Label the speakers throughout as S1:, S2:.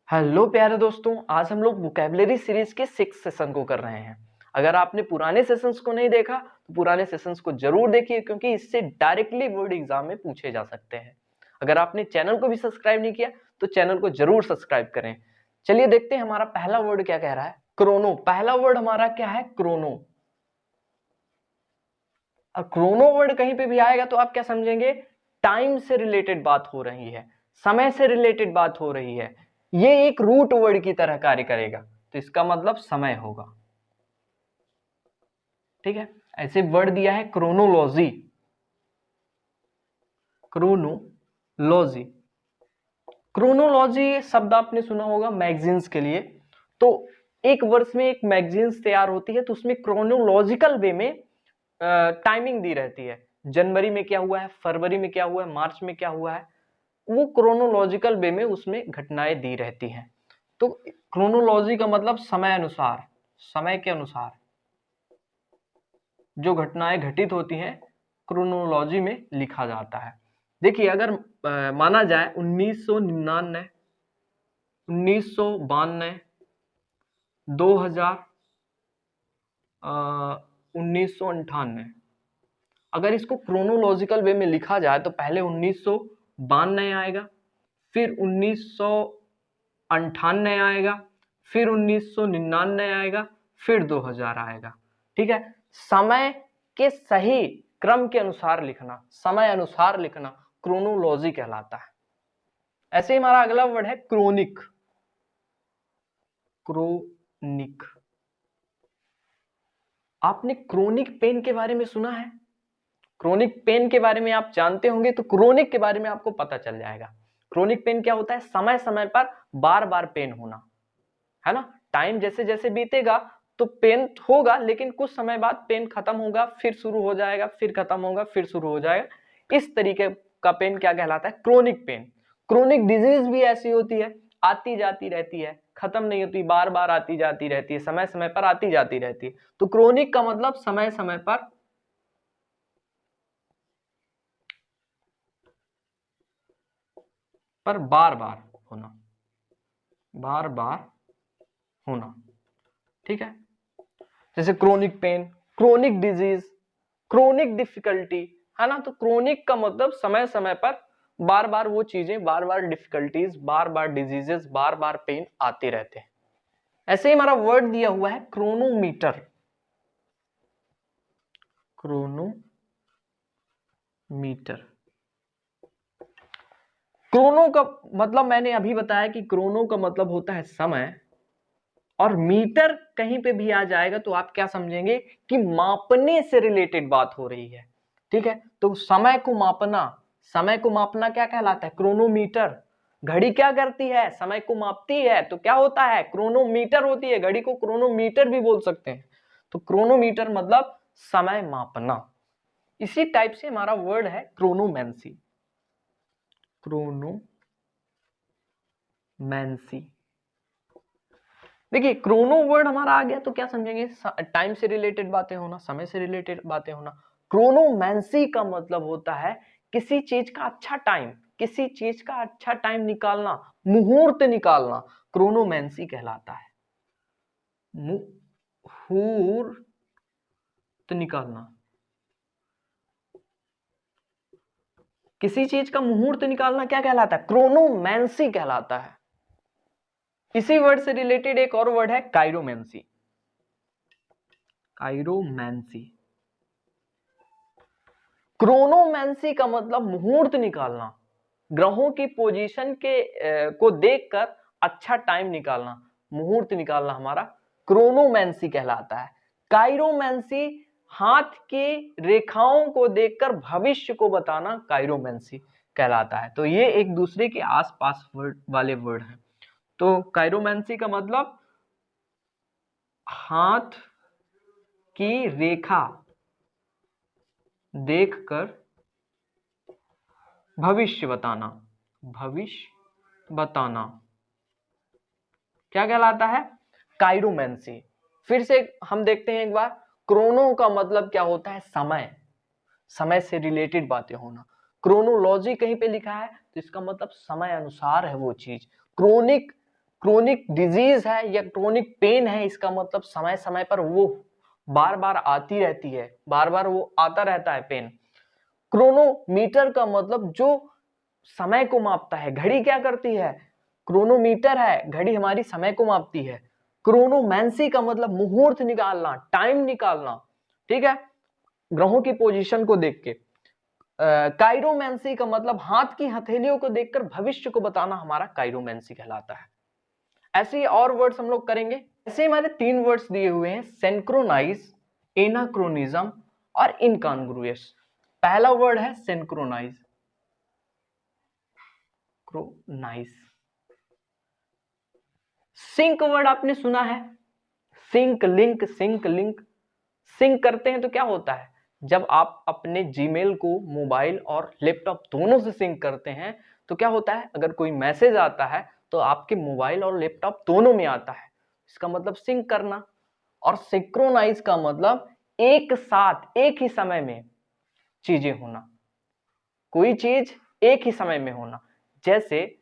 S1: Hello प्यारे दोस्तों, आज हम लोग वोकैबुलरी सीरीज के 6 सेशन को कर रहे हैं। अगर आपने पुराने सेशंस को नहीं देखा तो पुराने सेशंस को जरूर देखिए, क्योंकि इससे डायरेक्टली वर्ड एग्जाम में पूछे जा सकते हैं। अगर आपने चैनल को भी सब्सक्राइब नहीं किया तो चैनल को जरूर सब्सक्राइब करें। चलिए देखते हैं हमारा पहला वर्ड क्या कह रहा है। क्रोनो। पहला वर्ड हमारा क्या है? क्रोनो। और क्रोनो वर्ड कहीं पे भी आएगा तो आप क्या समझेंगे? टाइम से रिलेटेड बात हो रही है, समय से रिलेटेड बात हो रही है। ये एक रूट वर्ड की तरह कार्य करेगा, तो इसका मतलब समय होगा। ठीक है, ऐसे वर्ड दिया है क्रोनोलॉजी। क्रोनोलॉजी क्रोनोलॉजी शब्द आपने सुना होगा मैगजीन्स के लिए। तो एक वर्ष में एक मैगजीन्स तैयार होती है, तो उसमें क्रोनोलॉजिकल वे में टाइमिंग दी रहती है। जनवरी में क्या हुआ है, फरवरी में क्या हुआ है, मार्च में क्या हुआ है, वो क्रोनोलॉजिकल वे में उसमें घटनाएं दी रहती हैं। तो क्रोनोलॉजी का मतलब समय अनुसार, समय के अनुसार जो घटनाएं घटित होती हैं क्रोनोलॉजी में लिखा जाता है। देखिए, अगर माना जाए 1999, 1992, 2000, 1998, अगर इसको क्रोनोलॉजिकल वे में लिखा जाए तो पहले 1992 आएगा, फिर 1998 आएगा, फिर 1999 आएगा, फिर 2000 आएगा। ठीक है, समय के सही क्रम के अनुसार लिखना, समय अनुसार लिखना क्रोनोलॉजी कहलाता है। ऐसे ही हमारा अगला वर्ड है क्रोनिक। क्रोनिक। आपने क्रोनिक पेन के बारे में सुना है? क्रोनिक पेन के बारे में आप जानते होंगे, तो क्रोनिक के बारे में आपको पता चल जाएगा। क्रोनिक पेन क्या होता है? समय समय पर बार बार पेन होना, है ना। टाइम जैसे जैसे बीतेगा तो पेन होगा, लेकिन कुछ समय बाद पेन खत्म होगा, फिर शुरू हो जाएगा, फिर खत्म होगा, फिर शुरू हो जाएगा। इस तरीके का पेन क्या कहलाता है? Chronic pain. क्रोनिक डिजीज भी ऐसी होती है, आती जाती रहती है, खत्म नहीं होती, बार बार आती जाती रहती है, समय समय पर आती जाती रहती है। तो क्रोनिक का मतलब समय समय पर बार बार होना, बार बार होना। ठीक है, जैसे chronic pain, chronic disease, chronic difficulty, है ना। तो क्रोनिक का मतलब समय समय पर बार बार वो चीजें, बार बार डिफिकल्टीज, बार बार डिजीजेस, बार बार पेन आते रहते हैं। ऐसे ही हमारा वर्ड दिया हुआ है क्रोनोमीटर। क्रोनोमीटर। क्रोनो का मतलब मैंने अभी बताया कि क्रोनो का मतलब होता है समय, और मीटर कहीं पे भी आ जाएगा तो आप क्या समझेंगे कि मापने से रिलेटेड बात हो रही है। ठीक है, तो समय को मापना, समय को मापना क्या कहलाता है? क्रोनोमीटर। घड़ी क्या करती है? समय को मापती है, तो क्या होता है? क्रोनोमीटर होती है। घड़ी को क्रोनोमीटर भी बोल सकते हैं। तो क्रोनोमीटर मतलब समय मापना। इसी टाइप से हमारा वर्ड है क्रोनोमैंसी। क्रोनोमैंसी। देखिए, क्रोनो वर्ड हमारा आ गया तो क्या समझेंगे? टाइम से रिलेटेड बातें होना, समय से रिलेटेड बातें होना। क्रोनोमैंसी का मतलब होता है किसी चीज का अच्छा टाइम, किसी चीज का अच्छा टाइम निकालना, मुहूर्त निकालना, क्रोनोमैंसी कहलाता है। मुहूर्त निकालना, किसी चीज का मुहूर्त निकालना क्या कहलाता है? क्रोनोमैंसी कहलाता है। इसी वर्ड से रिलेटेड एक और वर्ड है काइरोमैंसी। काइरोमैंसी। क्रोनोमैंसी का मतलब मुहूर्त निकालना, ग्रहों की पोजीशन को देखकर अच्छा टाइम निकालना, मुहूर्त निकालना हमारा क्रोनोमैंसी कहलाता है। काइरोमैंसी हाथ की रेखाओं को देखकर भविष्य को बताना काइरोमैंसी कहलाता है। तो ये एक दूसरे के आसपास वर्ड वाले वर्ड हैं। तो काइरोमैंसी का मतलब हाथ की रेखा देखकर भविष्य बताना, भविष्य बताना क्या कहलाता है? काइरोमैंसी। फिर से हम देखते हैं एक बार। क्रोनो का मतलब क्या होता है? समय, समय से रिलेटेड बातें होना। क्रोनोलॉजी कहीं पे लिखा है तो इसका मतलब समय अनुसार है वो चीज। क्रोनिक, क्रोनिक डिजीज है या क्रोनिक पेन है, इसका मतलब समय समय पर वो बार बार आती रहती है, बार बार वो आता रहता है पेन। क्रोनोमीटर का मतलब जो समय को मापता है। घड़ी क्या करती है? क्रोनोमीटर है, घड़ी हमारी समय को मापती है। क्रोनोमैंसी का मतलब मुहूर्त निकालना, टाइम निकालना, ठीक है, ग्रहों की पोजीशन को देख के। काइरोमैंसी का मतलब हाथ की हथेलियों को देखकर भविष्य को बताना हमारा काइरोमैंसी कहलाता है। ऐसे ही और वर्ड्स हम लोग करेंगे। ऐसे हमारे 3 वर्ड्स दिए हुए हैं, सिंक्रोनाइज, एनाक्रोनिज्म और इनकॉन्ग्रुएस। पहला वर्ड है सिंक्रोनाइज, क्रोनाइज। सिंक वर्ड आपने सुना है, sync link, sync link. Sync करते हैं तो क्या होता है? जब आप अपने जीमेल को मोबाइल और लैपटॉप दोनों से सिंक करते हैं तो क्या होता है? अगर कोई मैसेज आता है तो आपके मोबाइल और लैपटॉप दोनों में आता है, इसका मतलब सिंक करना। और सिंक्रोनाइज का मतलब एक साथ एक ही समय में चीजें होना, कोई चीज एक ही समय में होना। जैसे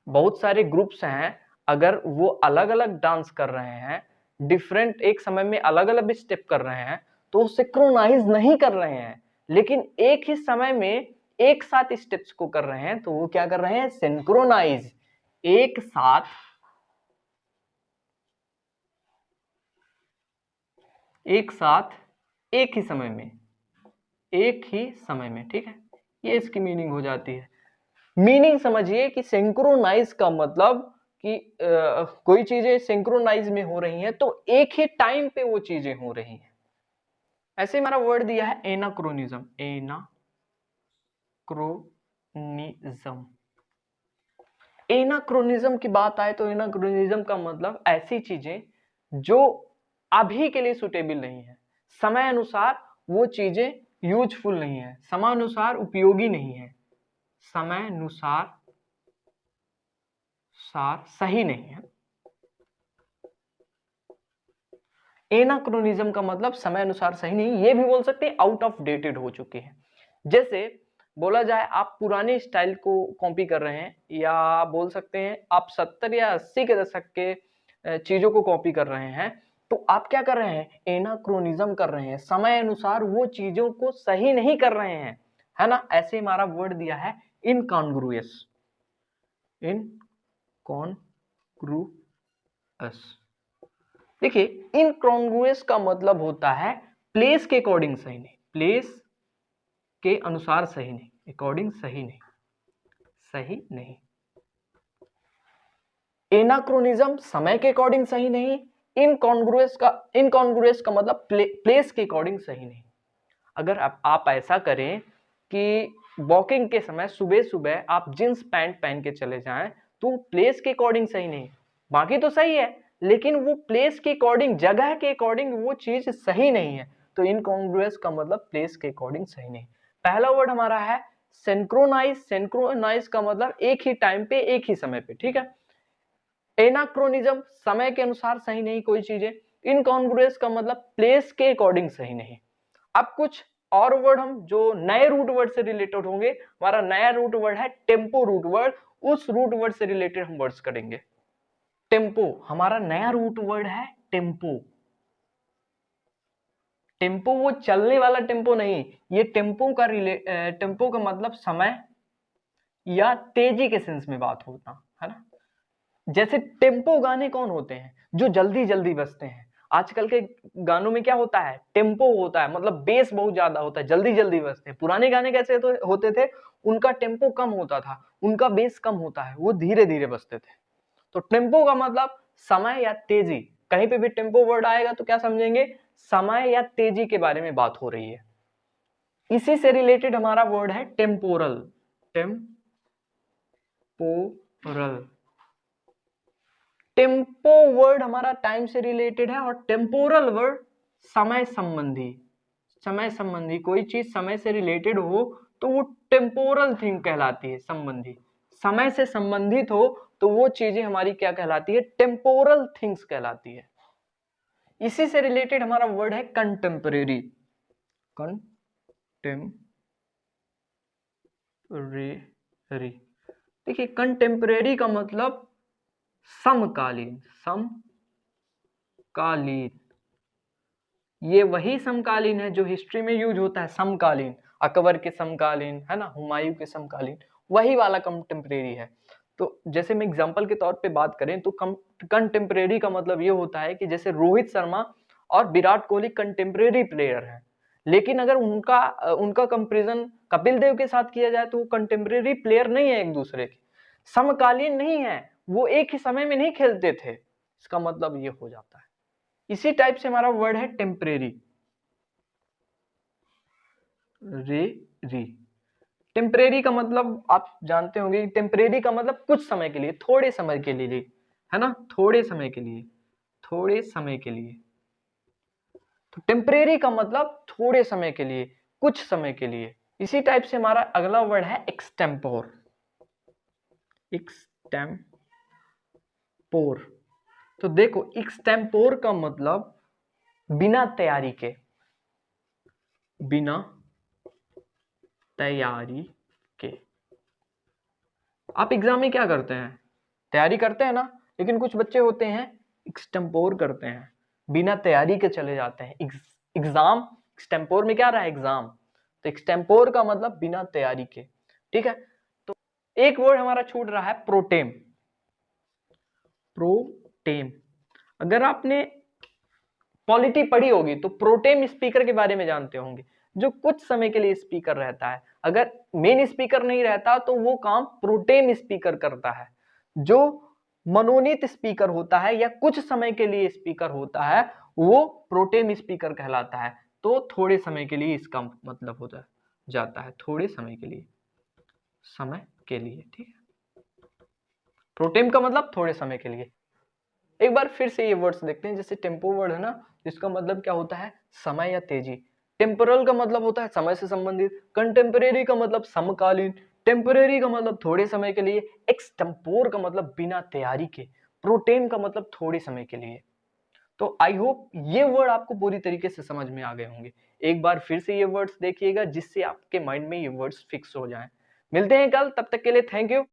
S1: बहुत सारे ग्रुप्स हैं, अगर वो अलग अलग डांस कर रहे हैं, डिफरेंट एक समय में अलग अलग स्टेप कर रहे हैं, तो वो सिंक्रोनाइज नहीं कर रहे हैं, लेकिन एक ही समय में एक साथ स्टेप्स को कर रहे हैं, तो वो क्या कर रहे हैं? सिंक्रोनाइज। एक साथ एक ही समय में, एक ही समय में, ठीक है, ये इसकी मीनिंग हो जाती है। मीनिंग समझिए कि सिंक्रोनाइज का मतलब कि कोई चीजें सिंक्रोनाइज में हो रही हैं तो एक ही टाइम पे वो चीजें हो रही हैं। ऐसे हमारा वर्ड दिया है एनाक्रोनिज्म, एनाक्रोनिज्म। एनाक्रोनिज्म की बात आए तो एनाक्रोनिज्म का मतलब ऐसी चीजें जो अभी के लिए सुटेबल नहीं है, समय अनुसार वो चीजें यूजफुल नहीं है, समय अनुसार उपयोगी नहीं है, समय अनुसार सही नहीं है। एनाक्रोनिज्म का मतलब समय अनुसार सही नहीं, ये भी बोल सकते हैं आउट ऑफ डेटेड हो चुके हैं। जैसे बोला जाए आप पुराने स्टाइल को कॉपी कर रहे हैं, या बोल सकते हैं आप 70 या 80 के दशक के चीजों को कॉपी कर रहे हैं, तो आप क्या कर रहे हैं? एनाक्रोनिज्म कर रहे हैं, समय अनुसार वो चीजों को सही नहीं कर रहे हैं, है ना। ऐसे हमारा वर्ड दिया है इनकॉन्ग्रुअस, इनकॉन्ग्रुअस। देखिए इनकॉन्ग्रुअस का मतलब होता है प्लेस के अकॉर्डिंग सही नहीं, प्लेस के अनुसार सही नहीं, अकॉर्डिंग सही नहीं, सही नहीं। एनाक्रोनिज्म समय के अकॉर्डिंग सही नहीं, इनकॉन्ग्रुअस का मतलब प्लेस के अकॉर्डिंग सही नहीं। अगर आप ऐसा करें कि वॉकिंग के समय सुबह सुबह आप जींस पैंट पहन के चले जाएं तो प्लेस के अकॉर्डिंग सही नहीं, बाकी तो सही है लेकिन वो प्लेस के अकॉर्डिंग, जगह के अकॉर्डिंग वो चीज सही नहीं है, तो इनकॉन्ग्रुअस का मतलब प्लेस के अकॉर्डिंग सही नहीं। पहला वर्ड हमारा है सिंक्रोनाइज, सिंक्रोनाइज का मतलब एक ही टाइम पे एक ही समय पे, ठीक है। एनाक्रोनिज्म समय के अनुसार सही नहीं कोई चीजें, इनकॉन्ग्रुअस का मतलब प्लेस के अकॉर्डिंग सही नहीं। अब कुछ और वर्ड हम जो नए रूट वर्ड से रिलेटेड होंगे, हमारा नया रूट वर्ड है टेम्पो रूट वर्ड, उस रूट वर्ड से रिलेटेड हम वर्ड्स करेंगे। टेम्पो हमारा नया रूट वर्ड है, टेम्पो। टेम्पो वो चलने वाला टेम्पो नहीं, ये टेम्पो का मतलब समय या तेजी के सेंस में बात होता है ना। जैसे टेम्पो गाने कौन होते हैं? जो जल्दी जल्दी बजते हैं। आजकल के गानों में क्या होता है? टेम्पो होता है, मतलब बेस बहुत ज्यादा होता है, जल्दी जल्दी बजते हैं। पुराने गाने कैसे तो होते थे, उनका टेम्पो कम होता था, उनका बेस कम होता है, वो धीरे धीरे बजते थे। तो टेम्पो का मतलब समय या तेजी, कहीं पे भी टेम्पो वर्ड आएगा तो क्या समझेंगे? समय या तेजी के बारे में बात हो रही है। इसी से रिलेटेड हमारा वर्ड है टेम्पोरल, टेम्पोरल। टेम्पो वर्ड हमारा टाइम से रिलेटेड है और टेम्पोरल वर्ड समय संबंधी, समय संबंधी कोई चीज समय से रिलेटेड हो तो वो टेम्पोरल थिंग कहलाती है, संबंधी, समय से संबंधित हो तो वो चीजें हमारी क्या कहलाती है? टेम्पोरल थिंग्स कहलाती है। इसी से रिलेटेड हमारा वर्ड है कंटेम्परेरी, कंटेम्परेरी। देखिए कंटेम्परेरी का मतलब समकालीन, समकालीन, ये वही समकालीन है जो हिस्ट्री में यूज होता है, समकालीन, अकबर के समकालीन, है ना, हुमायूं के समकालीन, वही वाला कंटेम्परेरी है। तो जैसे मैं एग्जांपल के तौर पे बात करें तो कंटेम्परेरी का मतलब ये होता है कि जैसे रोहित शर्मा और विराट कोहली कंटेम्परेरी प्लेयर हैं, लेकिन अगर उनका कंपेरिजन कपिल देव के साथ किया जाए तो वो कंटेम्परेरी प्लेयर नहीं है एक दूसरे के, समकालीन नहीं है, वो एक ही समय में नहीं खेलते थे, इसका मतलब ये हो जाता है। इसी टाइप से हमारा वर्ड है टेम्परेरी, री। टेम्परेरी का मतलब आप जानते होंगे, टेम्परेरी का मतलब कुछ समय के लिए, थोड़े समय के लिए, है ना, थोड़े समय के लिए, थोड़े समय के लिए। तो टेम्परेरी का मतलब थोड़े समय के लिए, कुछ समय के लिए। इसी टाइप से हमारा अगला वर्ड है एक्सटेम्पोर, एक्सटेम्पोर। तो देखो एक्सटेम्पोर का मतलब बिना तैयारी के, बिना तैयारी के। आप एग्जाम में क्या करते हैं, तैयारी करते हैं ना, लेकिन कुछ बच्चे होते हैं एक्सटेम्पोर करते हैं, बिना तैयारी के चले जाते हैं एग्जाम। एक्सटेम्पोर में क्या रहा है, एग्जाम, तो एक्सटेम्पोर का मतलब बिना तैयारी के, ठीक है। तो एक वर्ड हमारा छूट रहा है, प्रोटेम, प्रोटेम। अगर आपने पॉलिटी पढ़ी होगी तो प्रोटेम स्पीकर के बारे में जानते होंगे, जो कुछ समय के लिए स्पीकर रहता है। अगर मेन स्पीकर नहीं रहता तो वो काम प्रोटेम स्पीकर करता है। जो मनोनीत स्पीकर होता है या कुछ समय के लिए स्पीकर होता है वो प्रोटेम स्पीकर कहलाता है। तो थोड़े समय के लिए इसका मतलब होता जाता है, थोड़े समय के लिए, समय के लिए, ठीक है। प्रोटेम का मतलब थोड़े समय के लिए। एक बार फिर से ये वर्ड्स देखते हैं, जैसे टेम्पो वर्ड है ना, जिसका मतलब क्या होता है, समय या तेजी। टेम्पोरल का मतलब होता है समय से संबंधित, कंटेम्परेरी का मतलब समकालीन, टेम्परेरी का मतलब थोड़े समय के लिए, एक्सटेम्पोर का मतलब बिना तैयारी के, प्रोटेम का मतलब थोड़े समय के लिए। तो आई होप ये वर्ड आपको पूरी तरीके से समझ में आ गए होंगे। एक बार फिर से ये वर्ड्स देखिएगा जिससे आपके माइंड में ये वर्ड्स फिक्स हो जाएं। मिलते हैं कल, तब तक के लिए थैंक यू।